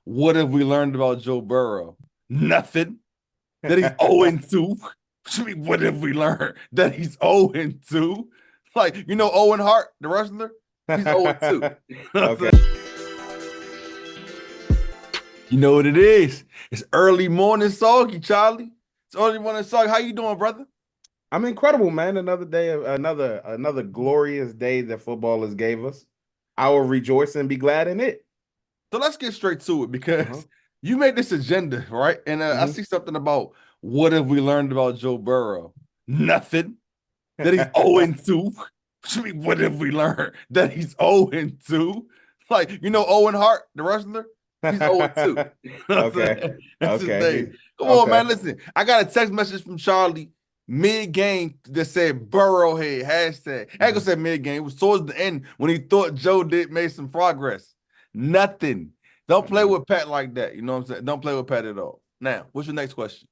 What have we learned about Joe Burrow? Nothing. That he's 0-2. What have we learned? That he's 0-2. Like, Owen Hart, the wrestler? He's 0-2. You know what I'm Okay. saying? You know what it is. It's early morning soggy, Charlie. It's early morning soggy. How you doing, brother? I'm incredible, man. Another day, another glorious day that football has gave us. I will rejoice and be glad in it. So let's get straight to it Uh-huh. because you made this agenda, right? And I Hmm. see something about what have we learned about Joe Burrow? Nothing. That he's 0-2. What have we learned? That he's 0-2. Like, Owen Hart, the wrestler? He's 0-2. You know what I'm Okay. saying? That's his Okay. name. Come on, Okay. man. Listen, I got a text message from Charlie mid-game that said Burrowhead hashtag. I ain't gonna Mhm. say mid-game. It was towards the end when he thought Joe did made some progress. Nothing. Don't play Mhm. with Pat like that. You know what I'm saying? Don't play with Pat at all. Now, what's your next question?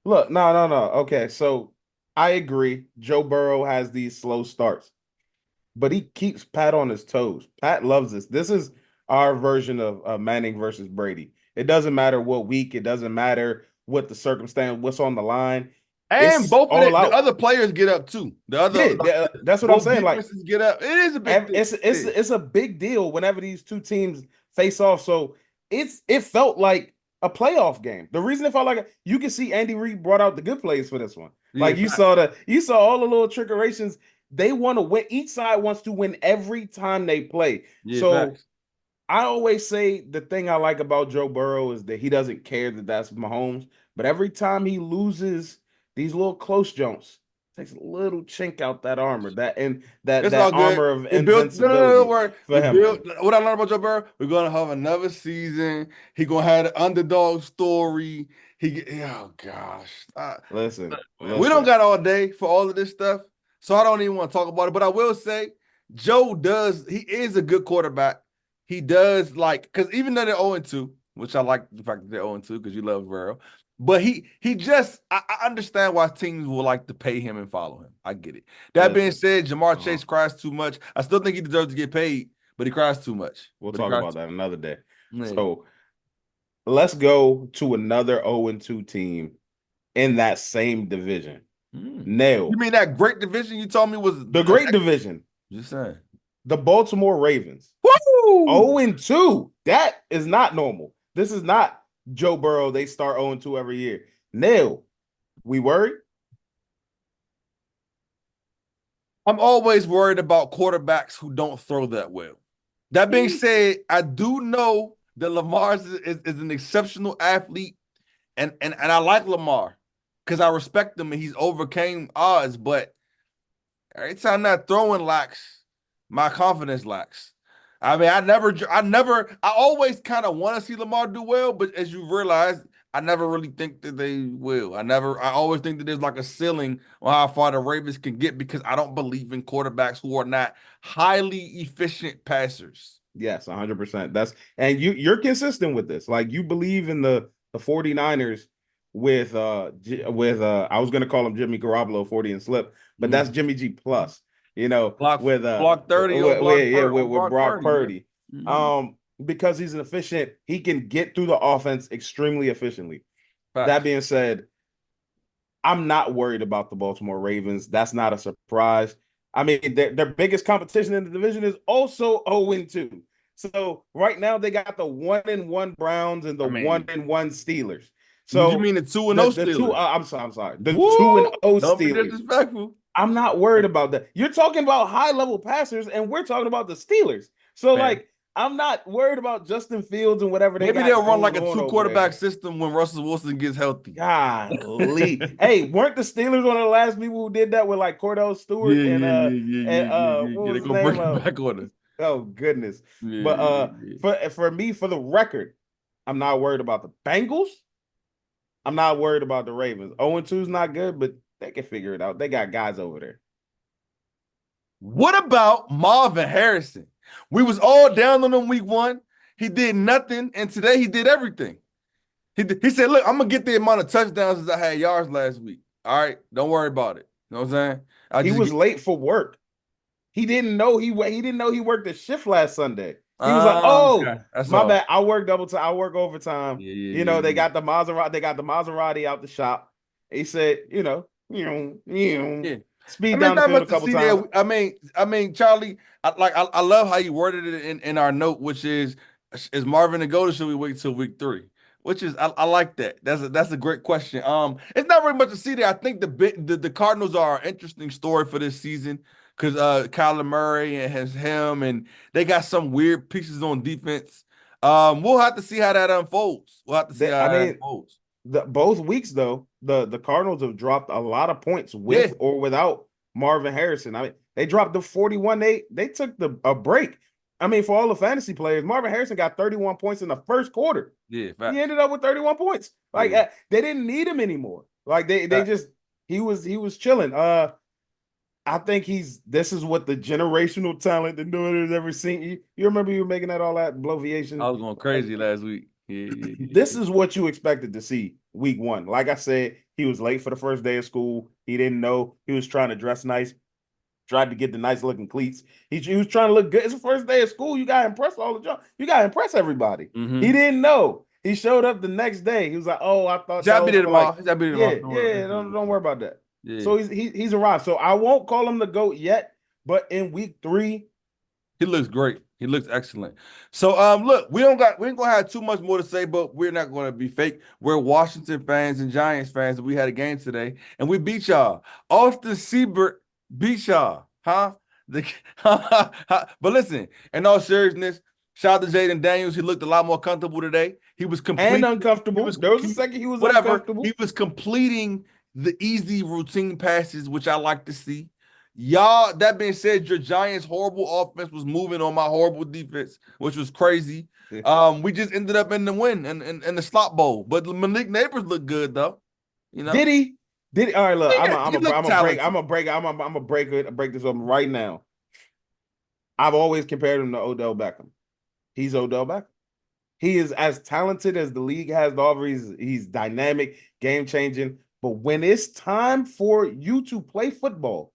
Look, no. Okay, so I agree. Joe Burrow has these slow starts, but he keeps Pat on his toes. Pat loves this. This is our version of Manning versus Brady. It doesn't matter what week, it doesn't matter what the circumstance, what's on the line. And It's both of all the out. other players get up too. The other That's what I'm both saying. Like defenses get up. It is a big thing. it's a big deal whenever these two teams face off. So it felt like a playoff game. The reason it felt like you can see Andy Reid brought out the good plays for this one. Yeah, Like fact. you saw all the little trickerations. They want to win. Each side wants to win every time they play. Yeah, So facts. I always say the thing I like about Joe Burrow is that he doesn't care that that's Mahomes, but every time he loses these little close jumps, takes a little chink out that armor, that and that It's all that good. armor of It built no, don't invincibility worry. for We him. built what I learned about Joe Burrow. We're gonna have another season. He gonna have the underdog story. Oh gosh. We don't Listen. got all day for all of this stuff. So I don't even want to talk about it. But I will say, he is a good quarterback. He does because even though they're 0-2, which I like the fact that they're 0-2 because you love Burrow. But he just I understand why teams will like to pay him and follow him. I get it. That being Listen. said, Jamar Uh-huh. Chase cries too much. I still think he deserves to get paid, but he cries too much. We'll But he talk cries about too that another day. much. Yeah. So let's go to another 0-2 team in that same division. You Nail. mean that great division you told me was The great division, just saying. the Baltimore Ravens. Woo! 0-2. That is not normal. This is not Joe Burrow. They start 0-2 every year. Nail, we worried? I'm always worried about quarterbacks who don't throw that well. That being said, I do know that Lamar is an exceptional athlete, and I like Lamar because I respect him and he's overcame odds. But every time that throwing lacks, my confidence lacks. I mean, I always kind of want to see Lamar do well, but as you realize, I never really think that they will. I always think that there's like a ceiling on how far the Ravens can get because I don't believe in quarterbacks who are not highly efficient passers. Yes, 100%. That's and you're consistent with this. Like you believe in the 49ers with I was gonna call him Jimmy Garoppolo 40 and slip, but that's Mhm. Jimmy G plus, you know, Block with block 30 on on with block Brock 30, man. Purdy. Mhm. Because he's an efficient, he can get through the offense extremely efficiently. That Facts. being said, I'm not worried about the Baltimore Ravens. That's not a surprise. I mean, their biggest competition in the division is also 0-2. So right now they got the 1-1 Browns and the I mean, 1-1 Steelers. you So mean the 2-0 the two Steelers? I'm sorry. The 2 Woo! and 0 Don't be Steelers. disrespectful. I'm not worried about that. You're talking about high level passers, and we're talking about the Steelers. So, Fair. like, I'm not worried about Justin Fields and whatever they Maybe got they'll run going like a on two over there. quarterback system when Russell Wilson gets healthy. Golly. Hey, weren't the Steelers one of the last people who did that with like Cordell Stewart Yeah. what They're was his gonna bring name? it back on us. Oh goodness. But Yeah. for me, for the record, I'm not worried about the Bengals. I'm not worried about the Ravens. 0-2 is not good, but they can figure it out. They got guys over there. What about Marvin Harrison? We was all down on him week one. He did nothing, and today he did everything. He said, "Look, I'm gonna get the amount of touchdowns as I had yards last week. All right, don't worry about it. You know what I'm saying? I He just was get late for work. He didn't know he didn't know he worked a shift last Sunday. He was like, Okay. "Oh, That's my all. bad. I work double time. I work overtime. Yeah, yeah, You yeah, know, they yeah. got the Maserati. They got the Maserati out the shop." He said, Yeah. I speed mean, it's down the not field much a to couple see there. times. I mean, Charlie. I love how you worded it in our note, which is Marvin to go, or should we wait till week 3? Which is I like that. That's a great question. It's not really much to see there. I think the Cardinals are an interesting story for this season because Kyler Murray and him, and they got some weird pieces on defense. We'll have to see how that unfolds. We'll have to see how I that mean, unfolds. both weeks though, the Cardinals have dropped a lot of points Yeah, with or without Marvin Harrison. I mean, they dropped the 41. They took a break. I mean, for all the fantasy players, Marvin Harrison got 31 points in the first quarter. yeah, He facts. ended up with 31 points. Like Yeah, they didn't need him anymore. Like they facts. just he was chilling. I think this is what the generational talent the New has ever seen. You remember you were making that all that bloviation? I was going crazy last week. Yeah, yeah, yeah, This yeah. is what you expected to see week one. Like I said, he was late for the first day of school. He didn't know. He was trying to dress nice, tried to get the nice looking cleats. He was trying to look good. It's the first day of school. You got to impress all the job. You got to impress everybody. He Mm-hmm. didn't know. He showed up the next day. He was like, "Oh, I thought that I'll be was there for like, tomorrow. I'll be there yeah, tomorrow. Don't worry. yeah. Don't worry about that." Yeah. So he's arrived. So I won't call him the GOAT yet, but in week 3, He looks great. He looks excellent. So look, we ain't gonna have too much more to say, but we're not gonna be fake. We're Washington fans and Giants fans, and we had a game today, and we beat y'all. Austin Siebert beat y'all, huh? The, but listen, in all seriousness, shout out to Jaden Daniels. He looked a lot more comfortable today. He was and complete. He uncomfortable. was There was a he, second he was whatever. uncomfortable. He was completing the easy routine passes, which I like to see. Y'all, that being said, your Giants' horrible offense was moving on my horrible defense, which was crazy. We just ended up in the win and the slot bowl. But Malik Neighbors looked good though. You know? Did he? Did he? All right, look, Yeah, he looked talented. I'm a break this up right now. I've always compared him to Odell Beckham. He's Odell Beckham. He is as talented as the league has to offer. He's dynamic, game changing. But when it's time for you to play football,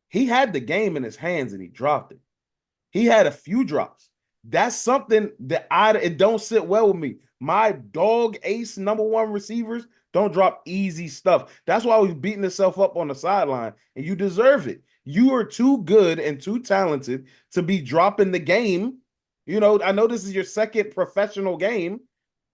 he had the game in his hands and he dropped it. He had a few drops. That's something that it don't sit well with me. My dog ace number one receivers don't drop easy stuff. That's why he's beating himself up on the sideline, and you deserve it. You are too good and too talented to be dropping the game. You know, I know this is your second professional game,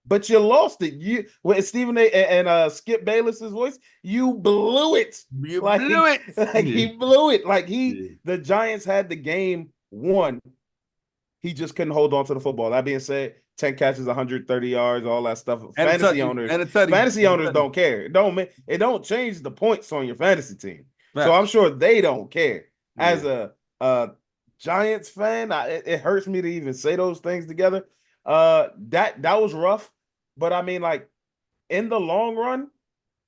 but you lost it. You with Stephen A. and Skip Bayless's voice, you blew it. You blew Like, it. like Yeah. he blew it. Like Yeah. the Giants had the game won. He just couldn't hold on to the football. That being said, 10 catches, 130 yards, all that stuff. And a touchy. And a tutty. Fantasy And a owners tutty. don't care. It don't change the points on your fantasy team. So I'm Facts. sure they don't care. Yeah. As a Giants fan, it hurts me to even say those things together. That was rough, but I mean, like in the long run,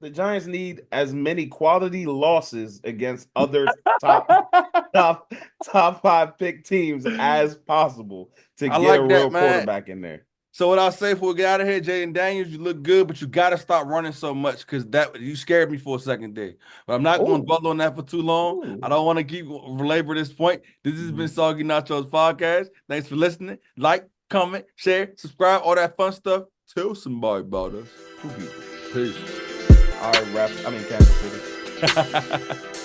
the Giants need as many quality losses against other top top 5 pick teams as possible to I get a like real that, man. quarterback in there. So what I'll say before we get out of here, Jaden Daniels, you look good, but you gotta stop running so much because that you scared me for a second there. But I'm not going to Oh, dwell on that for too long. I don't want to keep relabor this point. This has been Soggy Nachos Podcast. Thanks for listening. Like, comment, share, subscribe, all that fun stuff. Tell somebody about us. Peace. all right, Kansas City.